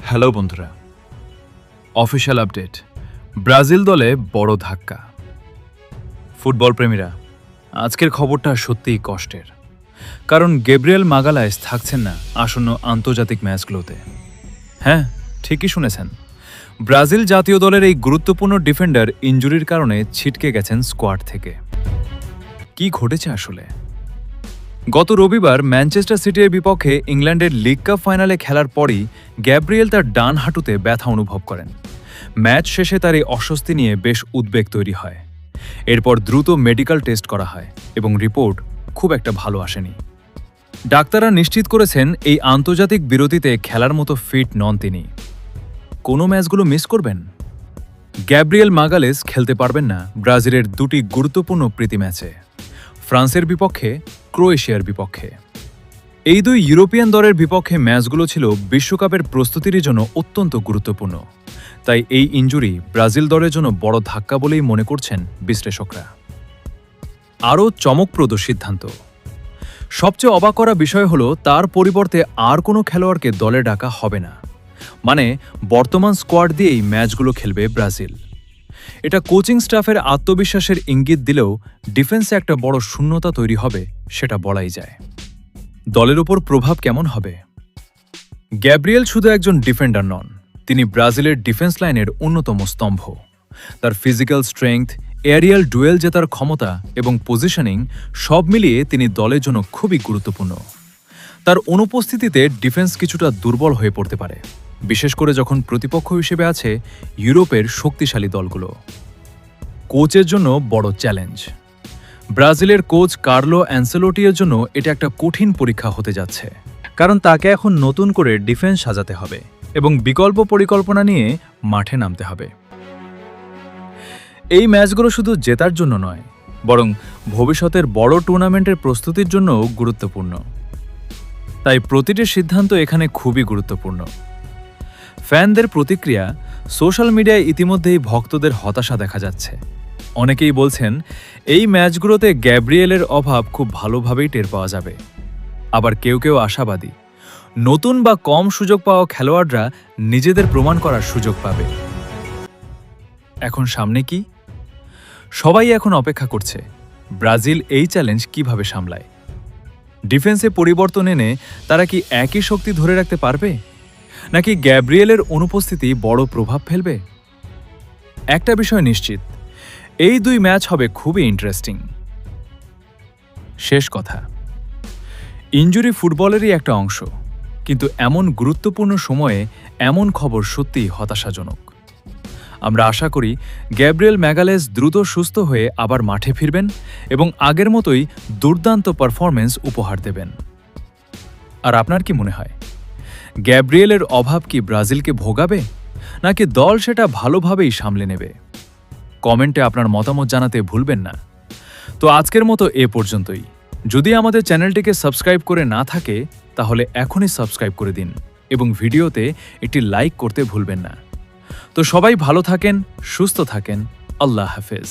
Hello বন্ধুরা, official update. Brazil দলে বড় ধাক্কা। ফুটবল প্রেমীরা, আজকের খবরটা সত্যিই কষ্টের, কারণ গ্যাব্রিয়েল মাগালায়েস থাকছেন না আসন্ন আন্তর্জাতিক ম্যাচগুলোতে। হ্যাঁ, ঠিকই শুনেছেন, ব্রাজিল জাতীয় দলের এই গুরুত্বপূর্ণ ডিফেন্ডার ইনজুরির কারণে ছিটকে গেছেন স্কোয়াড থেকে। কি ঘটেছে আসলে? গত রবিবার ম্যানচেস্টার সিটির বিপক্ষে ইংল্যান্ডের লিগ কাপ ফাইনালে খেলার পরই গ্যাব্রিয়েল তার ডান হাঁটুতে ব্যথা অনুভব করেন। ম্যাচ শেষে তার এই অস্বস্তি নিয়ে বেশ উদ্বেগ তৈরি হয়। এরপর দ্রুত মেডিকেল টেস্ট করা হয় এবং রিপোর্ট খুব একটা ভালো আসেনি। ডাক্তাররা নিশ্চিত করেছেন এই আন্তর্জাতিক বিরতিতে খেলার মতো ফিট নন তিনি। কোনো ম্যাচগুলো মিস করবেন? গ্যাব্রিয়েল মাগালেস খেলতে পারবেন না ব্রাজিলের দুটি গুরুত্বপূর্ণ প্রীতি ম্যাচে, ফ্রান্সের বিপক্ষে, ক্রোয়েশিয়ার বিপক্ষে। এই দুই ইউরোপিয়ান দলের বিপক্ষে ম্যাচগুলো ছিল বিশ্বকাপের প্রস্তুতির জন্য অত্যন্ত গুরুত্বপূর্ণ। তাই এই ইনজুরি ব্রাজিল দলের জন্য বড় ধাক্কা বলেই মনে করছেন বিশ্লেষকরা। আরও চমকপ্রদ সিদ্ধান্ত। সবচেয়ে অবাক করা বিষয় হল, তার পরিবর্তে আর কোনো খেলোয়াড়কে দলে ডাকা হবে না। মানে বর্তমান স্কোয়াড দিয়েই ম্যাচগুলো খেলবে ব্রাজিল। এটা কোচিং স্টাফের আত্মবিশ্বাসের ইঙ্গিত দিলেও ডিফেন্সে একটা বড় শূন্যতা তৈরি হবে, সেটা বলাই যায়। দলের ওপর প্রভাব কেমন হবে? গ্যাব্রিয়েল শুধু একজন ডিফেন্ডার নন, তিনি ব্রাজিলের ডিফেন্স লাইনের অন্যতম স্তম্ভ। তার ফিজিক্যাল স্ট্রেংথ, এরিয়াল ডুয়েল জেতার ক্ষমতা এবং পজিশনিং সব মিলিয়ে তিনি দলের জন্য খুবই গুরুত্বপূর্ণ। তার অনুপস্থিতিতে ডিফেন্স কিছুটা দুর্বল হয়ে পড়তে পারে, বিশেষ করে যখন প্রতিপক্ষ হিসেবে আছে ইউরোপের শক্তিশালী দলগুলো। কোচের জন্য বড় চ্যালেঞ্জ। ব্রাজিলের কোচ কার্লো অ্যানসেলোটির জন্য এটা একটা কঠিন পরীক্ষা হতে যাচ্ছে, কারণ তাকে এখন নতুন করে ডিফেন্স সাজাতে হবে এবং বিকল্প পরিকল্পনা নিয়ে মাঠে নামতে হবে। এই ম্যাচগুলো শুধু জেতার জন্য নয়, বরং ভবিষ্যতের বড় টুর্নামেন্টের প্রস্তুতির জন্যও গুরুত্বপূর্ণ। তাই প্রতিটি সিদ্ধান্ত এখানে খুবই গুরুত্বপূর্ণ। ফ্যানদের প্রতিক্রিয়া। সোশ্যাল মিডিয়ায় ইতিমধ্যেই ভক্তদের হতাশা দেখা যাচ্ছে। অনেকেই বলছেন এই ম্যাচগুলোতে গ্যাব্রিয়েলের অভাব খুব ভালোভাবেই টের পাওয়া যাবে। আবার কেউ কেউ আশাবাদী, নতুন বা কম সুযোগ পাওয়া খেলোয়াড়রা নিজেদের প্রমাণ করার সুযোগ পাবে। এখন সামনে কি? সবাই এখন অপেক্ষা করছে ব্রাজিল এই চ্যালেঞ্জ কিভাবে সামলায়। ডিফেন্সে পরিবর্তন এনে তারা কি একই শক্তি ধরে রাখতে পারবে, নাকি গ্যাব্রিয়েলের অনুপস্থিতি বড় প্রভাব ফেলবে? একটা বিষয় নিশ্চিত, এই দুই ম্যাচ হবে খুবই ইন্টারেস্টিং। শেষ কথা, ইনজুরি ফুটবলেরই একটা অংশ, কিন্তু এমন গুরুত্বপূর্ণ সময়ে এমন খবর সত্যিই হতাশাজনক। আমরা আশা করি গ্যাব্রিয়েল ম্যাগালেস দ্রুত সুস্থ হয়ে আবার মাঠে ফিরবেন এবং আগের মতোই দুর্দান্ত পারফরম্যান্স উপহার দেবেন। আর আপনার কি মনে হয়, গ্যাব্রিয়েলের অভাব কি ব্রাজিলকে ভোগাবে, নাকি দল সেটা ভালোভাবেই সামলে নেবে? কমেন্টে আপনার মতামত জানাতে ভুলবেন না। তো আজকের মতো এ পর্যন্তই। যদি আমাদের চ্যানেলটিকে সাবস্ক্রাইব করে না থাকে, তাহলে এখনই সাবস্ক্রাইব করে দিন এবং ভিডিওতে একটি লাইক করতে ভুলবেন না। তো সবাই ভালো থাকেন, সুস্থ থাকেন। আল্লাহ হাফেজ।